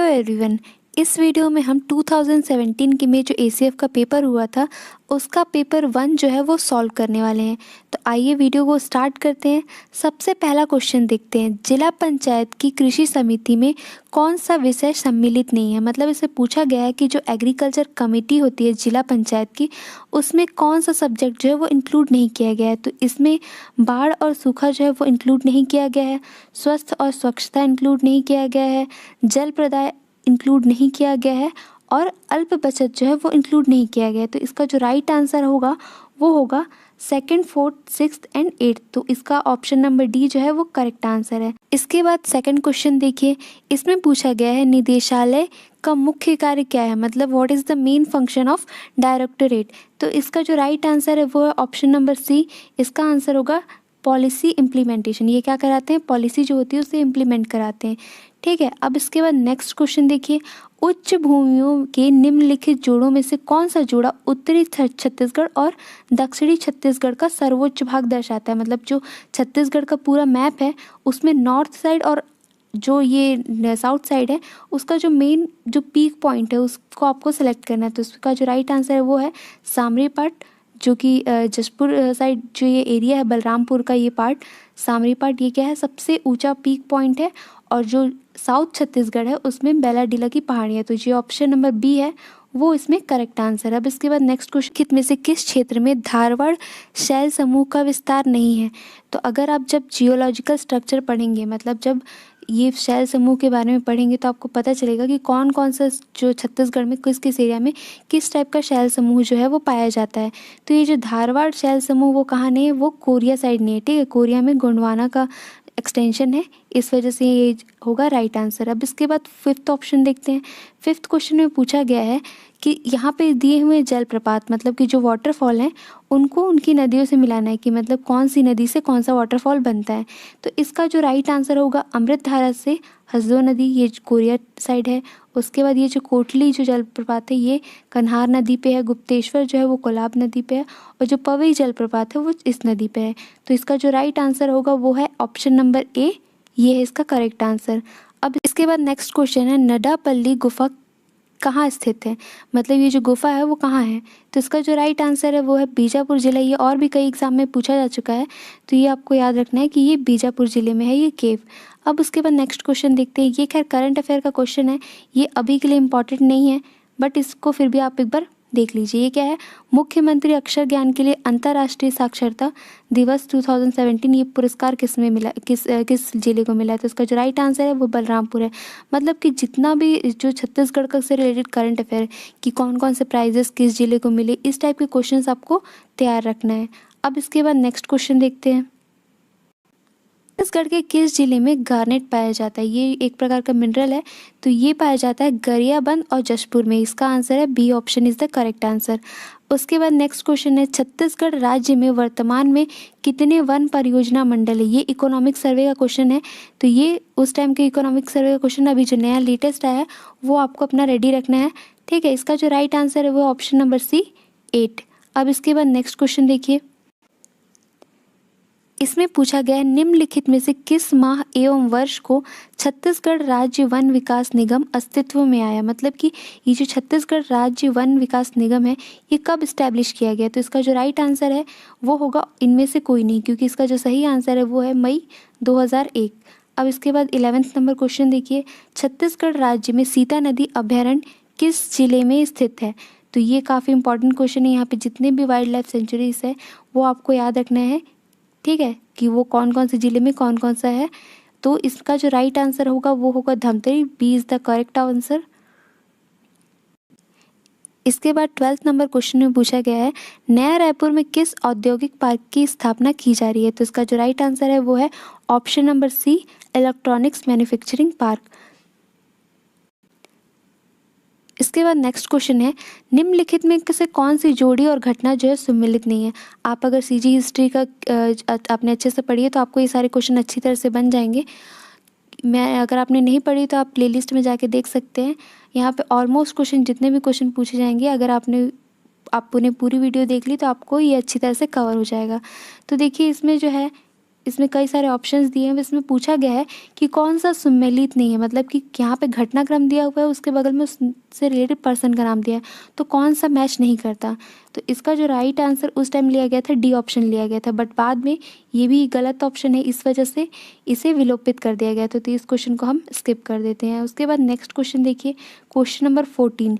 Everyone, इस video में हम 2017 के में जो एसीएफ का पेपर हुआ था उसका पेपर 1 जो है वो सॉल्व करने वाले हैं। तो आइए वीडियो को स्टार्ट करते हैं। सबसे पहला क्वेश्चन देखते हैं, जिला पंचायत की कृषि समिति में कौन सा विषय सम्मिलित नहीं है। मतलब इसे पूछा गया है कि जो एग्रीकल्चर कमेटी होती है जिला पंचायत की, उसमें कौन सा सब्जेक्ट जो है वो इंक्लूड नहीं किया गया है। तो इसमें बाढ़ और सूखा जो है वो इंक्लूड नहीं किया गया है, स्वस्थ और स्वच्छता इंक्लूड नहीं किया गया है, जल प्रदाय इंक्लूड नहीं किया गया है और अल्प बचत जो है वो इंक्लूड नहीं किया गया है। तो इसका जो राइट आंसर होगा वो होगा second, fourth, sixth and eighth. तो इसका ऑप्शन नंबर डी जो है वो करेक्ट आंसर है। इसके बाद सेकंड क्वेश्चन देखिए, इसमें पूछा गया है निदेशालय का मुख्य कार्य क्या है। मतलब what is the main function of directorate. तो इसका जो राइट आंसर है वो है ऑप्शन नंबर सी। इसका आंसर होगा पॉलिसी इम्प्लीमेंटेशन। ये क्या कराते हैं, पॉलिसी जो होती है उसे इम्प्लीमेंट कराते हैं। ठीक है, अब इसके बाद नेक्स्ट क्वेश्चन देखिए, उच्च भूमियों के निम्नलिखित जोड़ों में से कौन सा जोड़ा उत्तरी छत्तीसगढ़ और दक्षिणी छत्तीसगढ़ का सर्वोच्च भाग दर्शाता है। मतलब जो छत्तीसगढ़ का पूरा मैप है उसमें नॉर्थ साइड और जो ये साउथ साइड है उसका जो मेन जो पीक पॉइंट है उसको आपको सेलेक्ट करना है। तो उसका जो राइट आंसर है वो है सामरी पाट, जो कि जशपुर साइड जो ये एरिया है बलरामपुर का, ये पार्ट सामरी पार्ट, ये क्या है सबसे ऊंचा पीक पॉइंट है। और जो साउथ छत्तीसगढ़ है उसमें बेलाडीला की पहाड़ी है। तो ये ऑप्शन नंबर बी है वो इसमें करेक्ट आंसर है। अब इसके बाद नेक्स्ट क्वेश्चन, में से किस क्षेत्र में धारवाड़ शैल समूह का विस्तार नहीं है। तो अगर आप जब जियोलॉजिकल स्ट्रक्चर पढ़ेंगे, मतलब जब ये शैल समूह के बारे में पढ़ेंगे तो आपको पता चलेगा कि कौन कौन सा जो छत्तीसगढ़ में किस किस एरिया में किस टाइप का शैल समूह जो है वो पाया जाता है। तो ये जो धारवाड़ शैल समूह वो कहाँ नहीं है, वो कोरिया साइड नहीं है। ठीक है, कोरिया में गोंडवाना का एक्सटेंशन है, इस वजह से ये होगा राइट आंसर। अब इसके बाद फिफ्थ ऑप्शन देखते हैं। फिफ्थ क्वेश्चन में पूछा गया है कि यहाँ पे दिए हुए जलप्रपात, मतलब कि जो वाटरफॉल हैं उनको उनकी नदियों से मिलाना है कि मतलब कौन सी नदी से कौन सा वाटरफॉल बनता है। तो इसका जो राइट आंसर होगा अमृतधारा से हसदो नदी, ये कोरिया साइड है। उसके बाद ये जो कोटली जो जलप्रपात है ये कन्हार नदी पे है, गुप्तेश्वर जो है वो कोलाब नदी पे है और जो पवई जलप्रपात है वो इस नदी पे है। तो इसका जो राइट आंसर होगा वो है ऑप्शन नंबर ए, ये है इसका करेक्ट आंसर। अब इसके बाद नेक्स्ट क्वेश्चन है, नडापल्ली गुफा कहाँ स्थित है। मतलब ये जो गुफा है वो कहाँ है। तो इसका जो राइट आंसर है वो है बीजापुर जिला। ये और भी कई एग्जाम में पूछा जा चुका है, तो ये आपको याद रखना है कि ये बीजापुर जिले में है ये केव। अब उसके बाद नेक्स्ट क्वेश्चन देखते हैं। ये खैर करंट अफेयर का क्वेश्चन है, ये अभी के लिए इम्पॉर्टेंट नहीं है बट इसको फिर भी आप एक बार देख लीजिए। ये क्या है, मुख्यमंत्री अक्षर ज्ञान के लिए अंतर्राष्ट्रीय साक्षरता दिवस 2017, ये पुरस्कार किस में मिला, किस जिले को मिला है। तो इसका जो राइट आंसर है वो बलरामपुर है। मतलब कि जितना भी जो छत्तीसगढ़ का से रिलेटेड करंट अफेयर है कि कौन कौन से प्राइजेस किस जिले को मिले, इस टाइप के क्वेश्चन आपको तैयार रखना है। अब इसके बाद नेक्स्ट क्वेश्चन देखते हैं, छत्तीसगढ़ के किस जिले में गार्नेट पाया जाता है। ये एक प्रकार का मिनरल है, तो ये पाया जाता है गरियाबंद और जशपुर में। इसका आंसर है B, option is the correct answer. उसके बाद नेक्स्ट क्वेश्चन है, छत्तीसगढ़ राज्य में वर्तमान में कितने वन परियोजना मंडल है। ये इकोनॉमिक सर्वे का क्वेश्चन है, तो ये उस टाइम के इकोनॉमिक सर्वे का क्वेश्चन, अभी जो नया लेटेस्ट आया है वो आपको अपना रेडी रखना है। ठीक है, इसका जो राइट आंसर है वो ऑप्शन नंबर सी, 8। अब इसके बाद नेक्स्ट क्वेश्चन देखिए, इसमें पूछा गया है निम्नलिखित में से किस माह एवं वर्ष को छत्तीसगढ़ राज्य वन विकास निगम अस्तित्व में आया। मतलब कि ये जो छत्तीसगढ़ राज्य वन विकास निगम है ये कब इस्टेब्लिश किया गया। तो इसका जो राइट आंसर है वो होगा इनमें से कोई नहीं, क्योंकि इसका जो सही आंसर है वो है मई 2001। अब इसके बाद 11th नंबर क्वेश्चन देखिए, छत्तीसगढ़ राज्य में सीता नदी अभ्यारण्य किस जिले में स्थित है। तो ये काफ़ी इंपॉर्टेंट क्वेश्चन है। यहाँ पे जितने भी वाइल्ड लाइफ सेंचुरीज है वो आपको याद रखना है। ठीक है, कि वो कौन कौन से ज़िले में कौन कौन सा है। तो इसका जो राइट आंसर होगा वो होगा Dhamtari, B is the correct answer. इसके बाद 12th नंबर क्वेश्चन में पूछा गया है, नया रायपुर में किस औद्योगिक पार्क की स्थापना की जा रही है। तो इसका जो राइट आंसर है वो है option number C, electronics manufacturing park. इसके बाद नेक्स्ट क्वेश्चन है, निम्नलिखित में से कौन सी जोड़ी और घटना जो है सम्मिलित नहीं है। आप अगर सीजी हिस्ट्री का आपने अच्छे से पढ़ी है तो आपको ये सारे क्वेश्चन अच्छी तरह से बन जाएंगे। मैं अगर आपने नहीं पढ़ी तो आप प्लेलिस्ट में जाके देख सकते हैं। यहाँ पे ऑलमोस्ट क्वेश्चन जितने भी क्वेश्चन पूछे जाएंगे, अगर आपने पूरी वीडियो देख ली तो आपको ये अच्छी तरह से कवर हो जाएगा। तो देखिए इसमें जो है इसमें कई सारे ऑप्शंस दिए हैं। इसमें पूछा गया है कि कौन सा सम्मिलित नहीं है, मतलब कि यहाँ पे घटनाक्रम दिया हुआ है, उसके बगल में उससे रिलेटेड पर्सन का नाम दिया है, तो कौन सा मैच नहीं करता। तो इसका जो राइट आंसर उस टाइम लिया गया था डी ऑप्शन लिया गया था, बट बाद में ये भी गलत ऑप्शन है, इस वजह से इसे विलोपित कर दिया गया था। तो इस क्वेश्चन को हम स्किप कर देते हैं। उसके बाद नेक्स्ट क्वेश्चन देखिए, क्वेश्चन नंबर 14।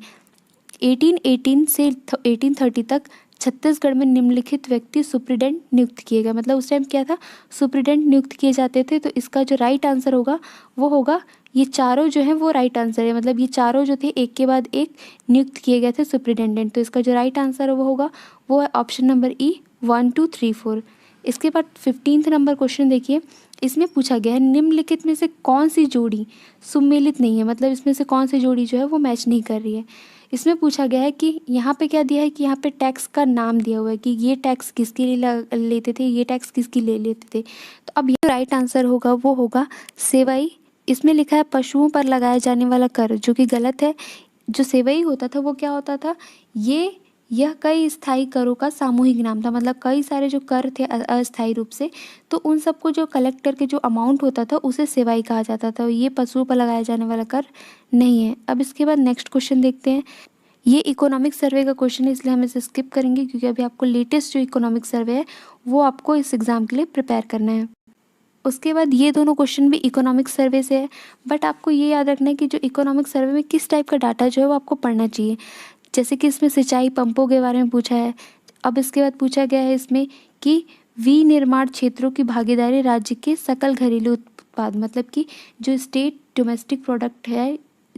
1818 से 1830 तक छत्तीसगढ़ में निम्नलिखित व्यक्ति सुप्रीडेंट नियुक्त किए गए। मतलब उस टाइम क्या था, सुप्रीडेंट नियुक्त किए जाते थे। तो इसका जो राइट आंसर होगा वो होगा, ये चारों जो हैं वो राइट आंसर है। मतलब ये चारों जो थे एक के बाद एक नियुक्त किए गए थे सुप्रीडेंडेंट। तो इसका जो राइट आंसर वो होगा वो है ऑप्शन नंबर ई 1 2 3 4। इसके बाद 15 नंबर क्वेश्चन देखिए, इसमें पूछा गया है निम्नलिखित में से कौन सी जोड़ी सुमेलित नहीं है। मतलब इसमें से कौन सी जोड़ी जो है वो मैच नहीं कर रही है। इसमें पूछा गया है कि यहाँ पे क्या दिया है कि यहाँ पे टैक्स का नाम दिया हुआ है कि ये टैक्स किसके लिए लेते थे, ये टैक्स किसकी ले लेते थे। तो अब ये राइट आंसर होगा वो होगा सेवई। इसमें लिखा है पशुओं पर लगाया जाने वाला कर, जो कि गलत है। जो सेवई होता था वो क्या होता था, यह कई स्थायी करों का सामूहिक नाम था। मतलब कई सारे जो कर थे अस्थायी रूप से, तो उन सबको जो कलेक्ट करके जो अमाउंट होता था उसे सेवाई कहा जाता था। ये पशुओं पर लगाया जाने वाला कर नहीं है। अब इसके बाद नेक्स्ट क्वेश्चन देखते हैं। ये इकोनॉमिक सर्वे का क्वेश्चन है, इसलिए हम इसे स्किप करेंगे, क्योंकि अभी आपको लेटेस्ट जो इकोनॉमिक सर्वे है वो आपको इस एग्ज़ाम के लिए प्रिपेयर करना है। उसके बाद ये दोनों क्वेश्चन भी इकोनॉमिक सर्वे से है, बट आपको ये याद रखना है कि जो इकोनॉमिक सर्वे में किस टाइप का डाटा जो है वो आपको पढ़ना चाहिए। जैसे कि इसमें सिंचाई पंपों के बारे में पूछा है। अब इसके बाद पूछा गया है इसमें कि विनिर्माण क्षेत्रों की भागीदारी राज्य के सकल घरेलू उत्पाद, मतलब कि जो स्टेट डोमेस्टिक प्रोडक्ट है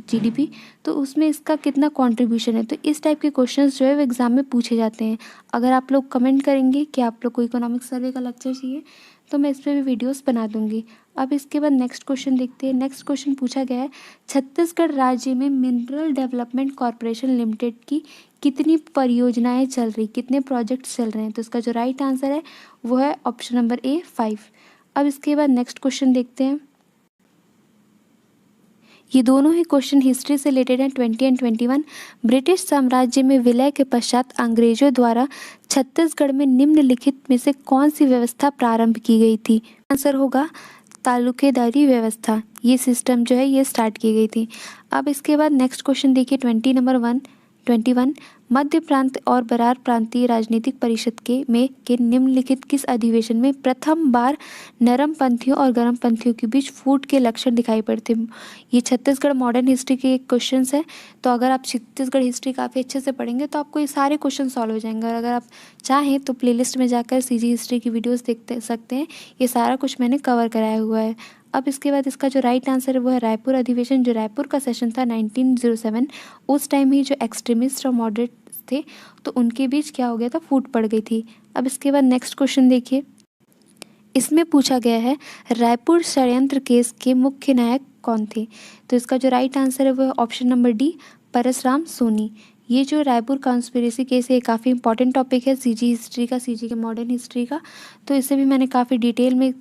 जीडीपी, तो उसमें इसका कितना कंट्रीब्यूशन है। तो इस टाइप के क्वेश्चंस जो है वो एग्ज़ाम में पूछे जाते हैं। अगर आप लोग कमेंट करेंगे कि आप लोग को इकोनॉमिक सर्वे का लेक्चर चाहिए, तो मैं इस पर भी वीडियोस बना दूंगी। अब इसके बाद नेक्स्ट क्वेश्चन देखते हैं। नेक्स्ट क्वेश्चन पूछा गया है छत्तीसगढ़ राज्य में मिनरल डेवलपमेंट कॉरपोरेशन लिमिटेड की कितनी परियोजनाएं चल रही, कितने प्रोजेक्ट्स चल रहे हैं। तो इसका जो राइट आंसर है वो है ऑप्शन नंबर ए 5। अब इसके बाद नेक्स्ट क्वेश्चन देखते हैं। ये दोनों ही क्वेश्चन हिस्ट्री से रिलेटेड हैं, 20 एंड 21। ब्रिटिश साम्राज्य में विलय के पश्चात अंग्रेजों द्वारा छत्तीसगढ़ में निम्नलिखित में से कौन सी व्यवस्था प्रारंभ की गई थी। आंसर होगा तालुकेदारी व्यवस्था। ये सिस्टम जो है ये स्टार्ट की गई थी। अब इसके बाद नेक्स्ट क्वेश्चन देखिए, 20 नंबर 21। मध्य प्रांत और बरार प्रांतीय राजनीतिक परिषद के निम्नलिखित किस अधिवेशन में प्रथम बार नरम पंथियों और गर्म पंथियों के बीच फूट के लक्षण दिखाई पड़ते। ये छत्तीसगढ़ मॉडर्न हिस्ट्री के क्वेश्चंस है। तो अगर आप छत्तीसगढ़ हिस्ट्री काफ़ी अच्छे से पढ़ेंगे तो आपको ये सारे क्वेश्चन सॉल्व हो जाएंगे। और अगर आप चाहें तो प्लेलिस्ट में जाकर सीजी हिस्ट्री की वीडियोज़ देख सकते हैं। ये सारा कुछ मैंने कवर कराया हुआ है। अब इसके बाद इसका जो राइट आंसर है वो है रायपुर अधिवेशन। जो रायपुर का सेशन था 1907, उस टाइम ही जो एक्सट्रीमिस्ट और मॉडरेट थे तो उनके बीच क्या हो गया था, फूट पड़ गई थी। अब इसके बाद नेक्स्ट क्वेश्चन देखिए, इसमें पूछा गया है रायपुर षड्यंत्र केस के मुख्य नायक कौन थे। तो इसका जो राइट आंसर है वो है option number D Parasram Soni. ये जो रायपुर कॉन्स्पिरेसी केस है काफ़ी इंपॉर्टेंट टॉपिक है सीजी हिस्ट्री का, सीजी के मॉडर्न हिस्ट्री का। तो इसे भी मैंने काफ़ी डिटेल में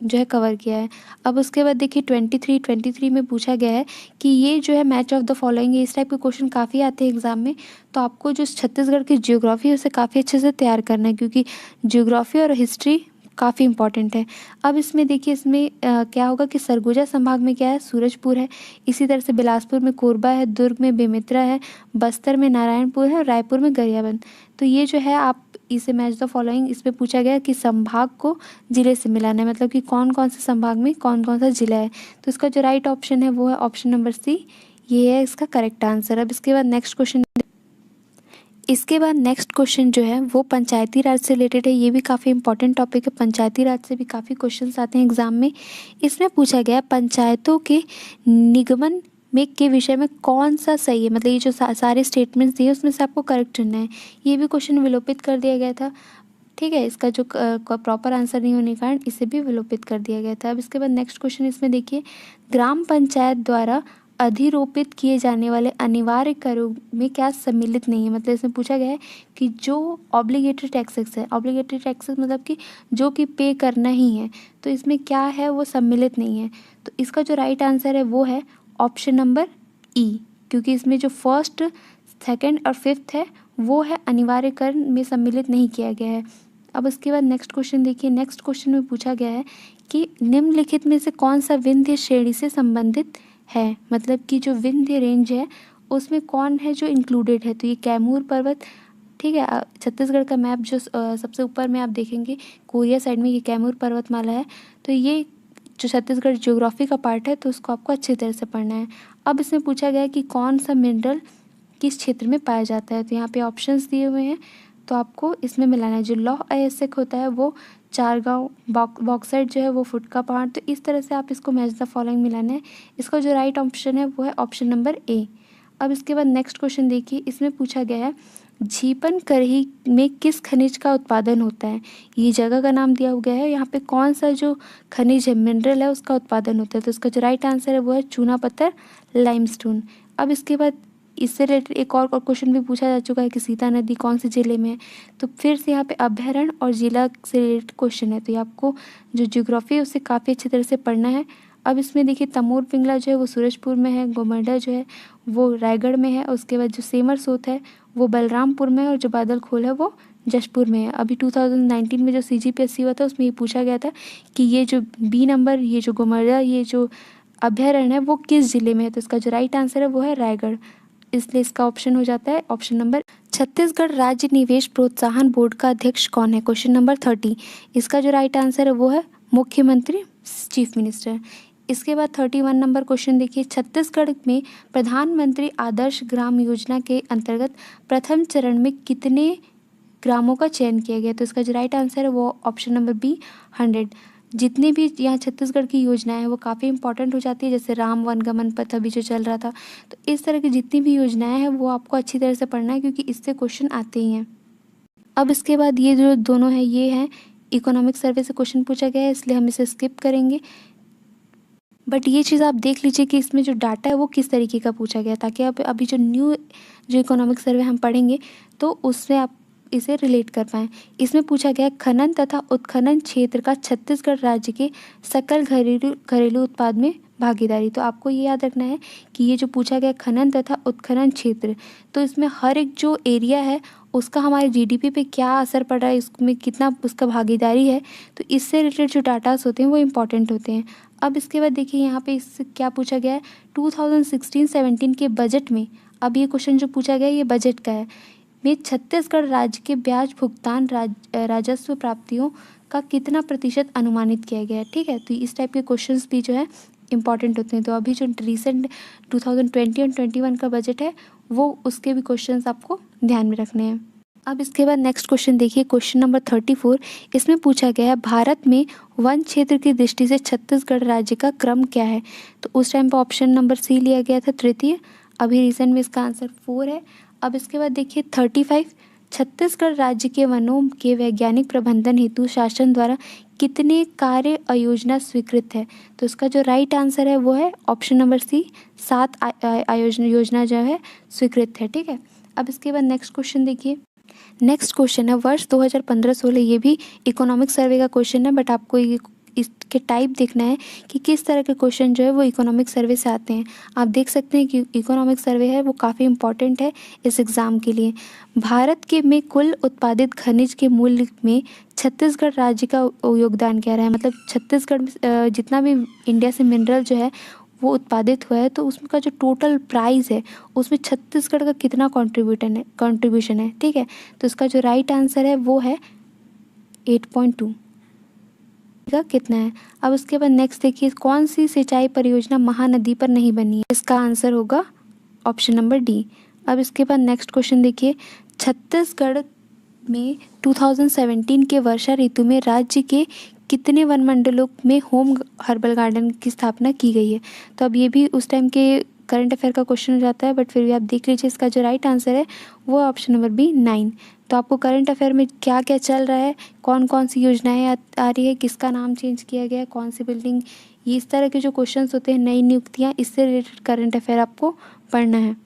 जो है कवर किया है। अब उसके बाद देखिए 23 में पूछा गया है कि ये जो है मैच ऑफ द फॉलोइंग, इस टाइप के क्वेश्चन काफ़ी आते हैं एग्जाम में। तो आपको जो छत्तीसगढ़ की ज्योग्राफी है उसे काफ़ी अच्छे से तैयार करना है, क्योंकि ज्योग्राफी और हिस्ट्री काफ़ी इंपॉर्टेंट है। अब इसमें देखिए इसमें क्या होगा कि सरगुजा संभाग में क्या है, सूरजपुर है। इसी तरह से बिलासपुर में कोरबा है, दुर्ग में बेमेतरा है, बस्तर में नारायणपुर है और रायपुर में गरियाबंद। तो ये जो है आप इसे मैच द फॉलोइंग, इस पर पूछा गया कि संभाग को जिले से मिलाना है, मतलब कि कौन कौन से संभाग में कौन कौन सा जिला है। तो इसका जो राइट ऑप्शन है वो है ऑप्शन नंबर सी, ये है इसका करेक्ट आंसर। अब इसके बाद नेक्स्ट क्वेश्चन जो है वो पंचायती राज से रिलेटेड है। ये भी काफ़ी इंपॉर्टेंट टॉपिक है, पंचायती राज से भी काफ़ी क्वेश्चंस आते हैं एग्जाम में। इसमें पूछा गया पंचायतों के निगमन में के विषय में कौन सा सही है। मतलब ये जो सारे स्टेटमेंट्स दिए उसमें से आपको करेक्ट चुनना है। ये भी क्वेश्चन विलोपित कर दिया गया था, ठीक है। इसका जो प्रॉपर आंसर नहीं होने के कारण इसे भी विलोपित कर दिया गया था। अब इसके बाद नेक्स्ट क्वेश्चन इसमें देखिए, ग्राम पंचायत द्वारा अधिरोपित किए जाने वाले अनिवार्य करों में क्या सम्मिलित नहीं है। मतलब इसमें पूछा गया है कि जो ऑब्लिगेटरी टैक्सेस है, ऑब्लिगेटरी टैक्सेस मतलब कि जो कि पे करना ही है, तो इसमें क्या है वो सम्मिलित नहीं है। तो इसका जो राइट आंसर है वो है ऑप्शन नंबर ई, क्योंकि इसमें जो फर्स्ट, सेकंड और फिफ्थ है वो है अनिवार्य कर में सम्मिलित नहीं किया गया है। अब उसके बाद नेक्स्ट क्वेश्चन देखिए। नेक्स्ट क्वेश्चन में पूछा गया है कि निम्नलिखित में से कौन सा विंध्य श्रेणी से संबंधित है, मतलब कि जो विंध्य रेंज है उसमें कौन है जो इंक्लूडेड है। तो ये कैमूर पर्वत, ठीक है। छत्तीसगढ़ का मैप जो सबसे ऊपर में आप देखेंगे कोरिया साइड में, ये कैमूर पर्वतमाला है। तो ये जो छत्तीसगढ़ ज्योग्राफी का पार्ट है तो उसको आपको अच्छी तरह से पढ़ना है। अब इसमें पूछा गया है कि कौन सा मिनरल किस क्षेत्र में पाया जाता है। तो यहाँ पे ऑप्शंस दिए हुए हैं, तो आपको इसमें मिलाना है। जो लौह अयस्क होता है वो चारगांव, बॉक्साइट जो है वो फुटका पहाड़। तो इस तरह से आप इसको मैच द फॉलोइंग मिलाना है। इसका जो राइट ऑप्शन है वो है ऑप्शन नंबर ए। अब इसके बाद नेक्स्ट क्वेश्चन देखिए। इसमें पूछा गया है झीपन करही में किस खनिज का उत्पादन होता है। ये जगह का नाम दिया गया है, यहाँ पे कौन सा जो खनिज है, मिनरल है, उसका उत्पादन होता है। तो इसका जो राइट आंसर है वो है चूना पत्थर, लाइमस्टोन। अब इसके बाद इससे रिलेटेड एक और क्वेश्चन भी पूछा जा चुका है कि सीता नदी कौन से ज़िले में है। तो फिर से यहाँ पे अभ्यारण्य और जिला से रिलेटेड क्वेश्चन है, तो ये आपको जो ज्योग्राफी है उसे काफ़ी अच्छी तरह से पढ़ना है। अब इसमें देखिए तमोर पिंगला जो है वो सूरजपुर में है, गोमर्डा जो है वो रायगढ़ में है, उसके बाद जो सेमर सोत है वो बलरामपुर में है, और जो बादल खोल है वो जशपुर में है। अभी 2019 में जो CGPSC हुआ था उसमें ये पूछा गया था कि ये जो बी नंबर, ये जो गोमर्डा, ये जो अभ्यारण्य है वो किस जिले में है। तो इसका जो राइट आंसर है वो है रायगढ़, इसलिए इसका ऑप्शन हो जाता है ऑप्शन नंबर। छत्तीसगढ़ राज्य निवेश प्रोत्साहन बोर्ड का अध्यक्ष कौन है, क्वेश्चन नंबर 30। इसका जो राइट आंसर है वो है मुख्यमंत्री, चीफ मिनिस्टर। इसके बाद 31 नंबर क्वेश्चन देखिए। छत्तीसगढ़ में प्रधानमंत्री आदर्श ग्राम योजना के अंतर्गत प्रथम चरण में कितने ग्रामों का चयन किया गया। तो इसका जो राइट आंसर है वो ऑप्शन नंबर बी 100। जितनी भी यहाँ छत्तीसगढ़ की योजनाएं हैं वो काफ़ी इंपॉर्टेंट हो जाती है, जैसे राम वनगमन पथ अभी जो चल रहा था। तो इस तरह की जितनी भी योजनाएं हैं वो आपको अच्छी तरह से पढ़ना है, क्योंकि इससे क्वेश्चन आते ही हैं। अब इसके बाद ये जो दोनों हैं ये हैं इकोनॉमिक सर्वे से क्वेश्चन पूछा गया है, इसलिए हम इसे स्किप करेंगे। बट ये चीज़ आप देख लीजिए कि इसमें जो डाटा है वो किस तरीके का पूछा गया, ताकि आप अभी जो न्यू जो इकोनॉमिक सर्वे हम पढ़ेंगे तो उससे आप इसे रिलेट कर पाएँ। इसमें पूछा गया खनन तथा उत्खनन क्षेत्र का छत्तीसगढ़ राज्य के सकल घरेलू उत्पाद में भागीदारी। तो आपको ये याद रखना है कि ये जो पूछा गया खनन तथा उत्खनन क्षेत्र, तो इसमें हर एक जो एरिया है उसका हमारे GDP पे क्या असर पड़ रहा है, इसमें कितना उसका भागीदारी है। तो इससे रिलेटेड जो डाटास होते हैं वो इम्पॉर्टेंट होते हैं। अब इसके बाद देखिए यहाँ पे इससे क्या पूछा गया है 2016-17 के बजट में। अब ये क्वेश्चन जो पूछा गया है ये बजट का है, में छत्तीसगढ़ राज्य के ब्याज भुगतान राजस्व प्राप्तियों का कितना प्रतिशत अनुमानित किया गया है। ठीक है, तो इस टाइप के क्वेश्चंस भी जो है इंपॉर्टेंट होते हैं। तो अभी जो रिसेंट 2020 और 21 का बजट है वो उसके भी क्वेश्चंस आपको ध्यान में रखने हैं। अब इसके बाद नेक्स्ट क्वेश्चन देखिए, क्वेश्चन नंबर 34। इसमें पूछा गया है भारत में वन क्षेत्र की दृष्टि से छत्तीसगढ़ राज्य का क्रम क्या है। तो उस टाइम पर ऑप्शन नंबर सी लिया गया था, तृतीय। अभी रिसेंट में इसका आंसर 4 है। अब इसके बाद देखिए 35, छत्तीसगढ़ राज्य के वनों के वैज्ञानिक प्रबंधन हेतु शासन द्वारा कितने कार्य योजना स्वीकृत है। तो इसका जो राइट आंसर है वो है ऑप्शन नंबर सी, 7 योजना जो है स्वीकृत है। ठीक है, अब इसके बाद नेक्स्ट क्वेश्चन देखिए। नेक्स्ट क्वेश्चन है वर्ष 2015-16, ये भी इकोनॉमिक सर्वे का क्वेश्चन है, बट आपको ये इसके टाइप देखना है कि किस तरह के क्वेश्चन जो है वो इकोनॉमिक सर्वे से आते हैं। आप देख सकते हैं कि इकोनॉमिक सर्वे है वो काफ़ी इंपॉर्टेंट है इस एग्ज़ाम के लिए। भारत के में कुल उत्पादित खनिज के मूल्य में छत्तीसगढ़ राज्य का योगदान क्या रहा है, मतलब छत्तीसगढ़ में जितना भी इंडिया से मिनरल जो है वो उत्पादित हुआ है तो उसका जो टोटल प्राइस है उसमें छत्तीसगढ़ का कितना कंट्रीब्यूशन है। ठीक है, तो इसका जो राइट आंसर है वो है 8.2 का कितना है। अब उसके बाद नेक्स्ट देखिए, कौन सी सिंचाई परियोजना महानदी पर नहीं बनी है। इसका आंसर होगा ऑप्शन नंबर डी। अब इसके बाद नेक्स्ट क्वेश्चन देखिए, छत्तीसगढ़ में 2017 के वर्षा ऋतु में राज्य के कितने वनमंडलों में होम हर्बल गार्डन की स्थापना की गई है। तो अब ये भी उस टाइम के करंट अफेयर का क्वेश्चन हो जाता है, बट फिर भी आप देख लीजिए इसका जो राइट आंसर है वो ऑप्शन नंबर बी 9। तो आपको करंट अफेयर में क्या क्या चल रहा है, कौन कौन सी योजनाएं आ रही है, किसका नाम चेंज किया गया है, कौन सी बिल्डिंग, ये इस तरह के जो क्वेश्चंस होते हैं, नई नियुक्तियां, इससे रिलेटेड करंट अफेयर आपको पढ़ना है।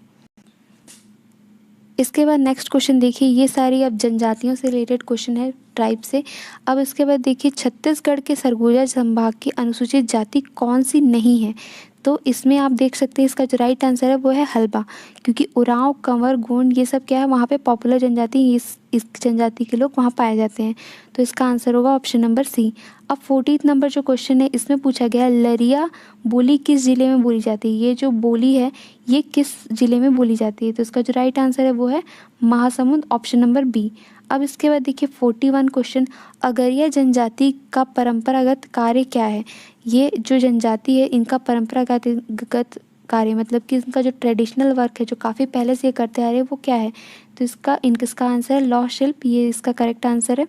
इसके बाद नेक्स्ट क्वेश्चन देखिए, ये सारी अब जनजातियों से रिलेटेड क्वेश्चन है, ट्राइब से। अब इसके बाद देखिए, छत्तीसगढ़ के सरगुजा संभाग की अनुसूचित जाति कौन सी नहीं है। तो इसमें आप देख सकते हैं इसका जो राइट आंसर है वो है हल्बा, क्योंकि उरांव, कंवर, गोंड ये सब क्या है वहाँ पे पॉपुलर जनजाति, इस जनजाति के लोग वहाँ पाए जाते हैं। तो इसका आंसर होगा ऑप्शन नंबर सी। अब 14th नंबर जो क्वेश्चन है इसमें पूछा गया लरिया बोली किस ज़िले में बोली जाती है। ये जो बोली है ये किस ज़िले में बोली जाती है। तो इसका जो राइट आंसर है वो है महासमुंद, ऑप्शन नंबर बी। अब इसके बाद देखिए 41 क्वेश्चन, अगरिया जनजाति का परंपरागत कार्य क्या है। ये जो जनजाति है इनका परंपरागत कार्य मतलब कि इनका जो ट्रेडिशनल वर्क है जो काफ़ी पहले से ये करते आ रहे हैं वो क्या है। तो इसका आंसर है लौह शिल्प, ये इसका करेक्ट आंसर है।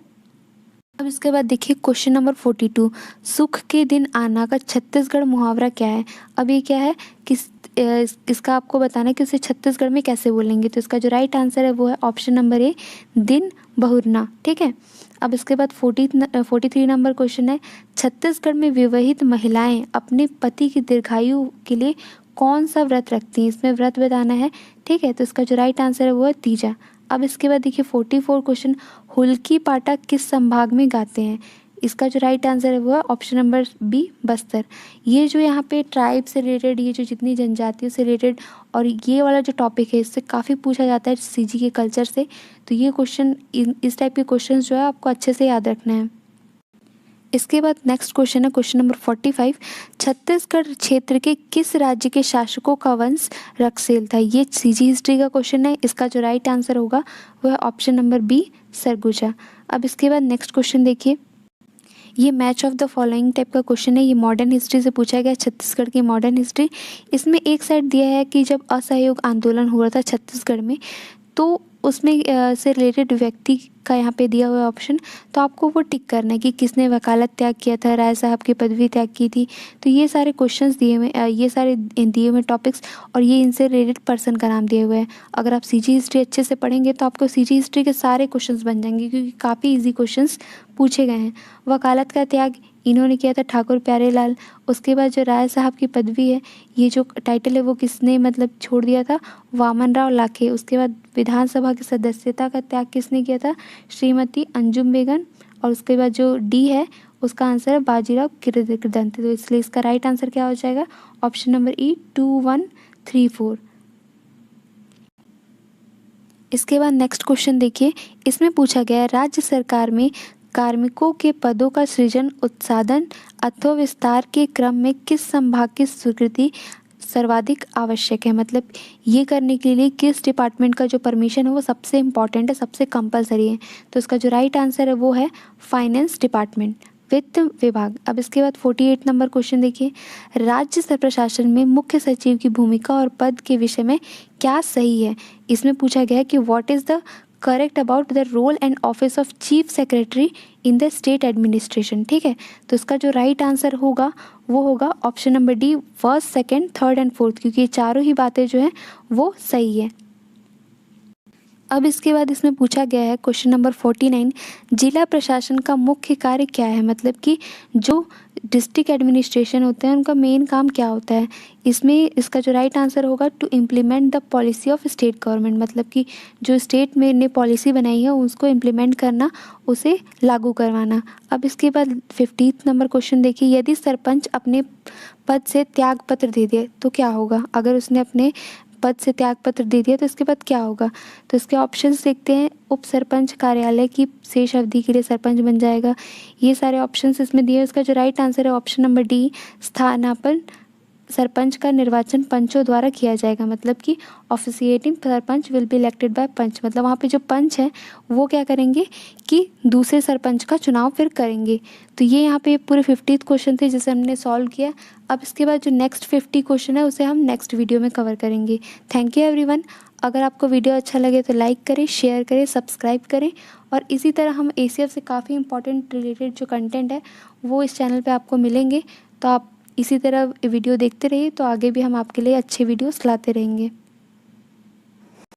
अब इसके बाद देखिए क्वेश्चन नंबर 42, सुख के दिन आना का छत्तीसगढ़ मुहावरा क्या है। अब ये क्या है इसका आपको बताना है कि उसे छत्तीसगढ़ में कैसे बोलेंगे। तो इसका जो राइट आंसर है वो है ऑप्शन नंबर ए, दिन बहुरना। ठीक है। अब इसके बाद 43 नंबर क्वेश्चन है, छत्तीसगढ़ में विवाहित महिलाएं अपने पति की दीर्घायु के लिए कौन सा व्रत रखती हैं। इसमें व्रत बताना है। ठीक है। तो इसका जो राइट आंसर है वो है तीजा। अब इसके बाद देखिए 44 क्वेश्चन, हुल्की पाटा किस संभाग में गाते हैं। इसका जो राइट आंसर है वो है ऑप्शन नंबर बी, बस्तर। ये जो यहाँ पे ट्राइब से रिलेटेड, ये जो जितनी जनजातियों से रिलेटेड और ये वाला जो टॉपिक है इससे काफ़ी पूछा जाता है सीजी के कल्चर से। तो ये क्वेश्चन, इस टाइप के क्वेश्चन जो है आपको अच्छे से याद रखना है। इसके बाद नेक्स्ट क्वेश्चन है क्वेश्चन नंबर 45, छत्तीसगढ़ क्षेत्र के किस राज्य के शासकों का वंश रक्सेल था। ये सीजी हिस्ट्री का क्वेश्चन है। इसका जो राइट आंसर होगा वो है ऑप्शन नंबर बी, सरगुजा। अब इसके बाद नेक्स्ट क्वेश्चन देखिए, ये match of the following type का क्वेश्चन है। ये मॉडर्न हिस्ट्री से पूछा गया, छत्तीसगढ़ की मॉडर्न हिस्ट्री। इसमें एक साइड दिया है कि जब असहयोग आंदोलन हुआ था छत्तीसगढ़ में तो उसमें से रिलेटेड व्यक्ति का यहाँ पे दिया हुआ ऑप्शन, तो आपको वो टिक करना है कि किसने वकालत त्याग किया था, राय साहब की पदवी त्याग की थी। तो ये सारे क्वेश्चंस दिए हुए, ये सारे दिए हुए टॉपिक्स और ये इनसे रिलेटेड पर्सन का नाम दिए हुए हैं। अगर आप सीजी हिस्ट्री अच्छे से पढ़ेंगे तो आपको सीजी हिस्ट्री के सारे क्वेश्चंस बन जाएंगे, क्योंकि काफ़ी ईजी क्वेश्चंस पूछे गए हैं। वकालत का त्याग इन्होंने किया था, ठाकुर प्यारेलाल। उसके बाद जो राय साहब की पदवी है, ये जो टाइटल है वो किसने मतलब छोड़ दिया था, वामन राव लाखे। उसके बाद विधानसभा की सदस्यता का त्याग किसने किया था, श्रीमती अंजुम बेगम। और उसके बाद जो डी है उसका आंसर है बाजीराव कृदंत। तो इसलिए इसका राइट आंसर क्या हो जाएगा, ऑप्शन नंबर ई, 2134। इसके बाद नेक्स्ट क्वेश्चन देखिए, इसमें पूछा गया है राज्य सरकार में कार्मिकों के पदों का सृजन, उत्साधन अथवा विस्तार के क्रम में किस संभाग की स्वीकृति सर्वाधिक आवश्यक है। मतलब ये करने के लिए किस डिपार्टमेंट का जो परमिशन है वो सबसे इम्पॉर्टेंट है, सबसे कंपलसरी है। तो इसका जो राइट आंसर है वो है फाइनेंस डिपार्टमेंट, वित्त विभाग। अब इसके बाद 48 नंबर क्वेश्चन देखिए, राज्य प्रशासन में मुख्य सचिव की भूमिका और पद के विषय में क्या सही है। इसमें पूछा गया है कि what is the correct about the role and office of chief secretary in the state administration. ठीक है। तो इसका जो राइट आंसर होगा वो होगा option number D, first, second, third and fourth, क्योंकि ये चारों ही बातें जो हैं वो सही है। अब इसके बाद इसमें पूछा गया है क्वेश्चन नंबर 49, जिला प्रशासन का मुख्य कार्य क्या है। मतलब कि जो डिस्ट्रिक्ट एडमिनिस्ट्रेशन होते हैं उनका मेन काम क्या होता है। इसमें इसका जो राइट आंसर होगा to implement the policy of state government. मतलब कि जो स्टेट में ने पॉलिसी बनाई है उसको इम्प्लीमेंट करना, उसे लागू करवाना। अब इसके बाद 50 नंबर क्वेश्चन देखिए, यदि सरपंच अपने पद से त्याग पत्र दे दे तो क्या होगा। अगर उसने अपने पद से त्याग पत्र दे दिया तो इसके बाद क्या होगा। तो इसके ऑप्शंस देखते हैं, उप सरपंच कार्यालय की शेष अवधि के लिए सरपंच बन जाएगा। ये सारे ऑप्शंस इसमें दिए। इसका जो राइट आंसर है ऑप्शन नंबर डी, स्थानापन्न सरपंच का निर्वाचन पंचों द्वारा किया जाएगा। मतलब कि officiating sarpanch will be elected by panch. मतलब वहाँ पे जो पंच है वो क्या करेंगे कि दूसरे सरपंच का चुनाव फिर करेंगे। तो ये यहाँ पे पूरे 50 क्वेश्चन थे जिसे हमने सॉल्व किया। अब इसके बाद जो नेक्स्ट 50 क्वेश्चन है उसे हम नेक्स्ट वीडियो में कवर करेंगे। Thank you everyone. अगर आपको वीडियो अच्छा लगे तो लाइक करें, शेयर करें, सब्सक्राइब करें। और इसी तरह हम एसीएफ से काफ़ी इंपॉर्टेंट रिलेटेड जो कंटेंट है वो इस चैनल पे आपको मिलेंगे। तो आप इसी तरह वीडियो देखते रहिए, तो आगे भी हम आपके लिए अच्छे वीडियोस लाते रहेंगे।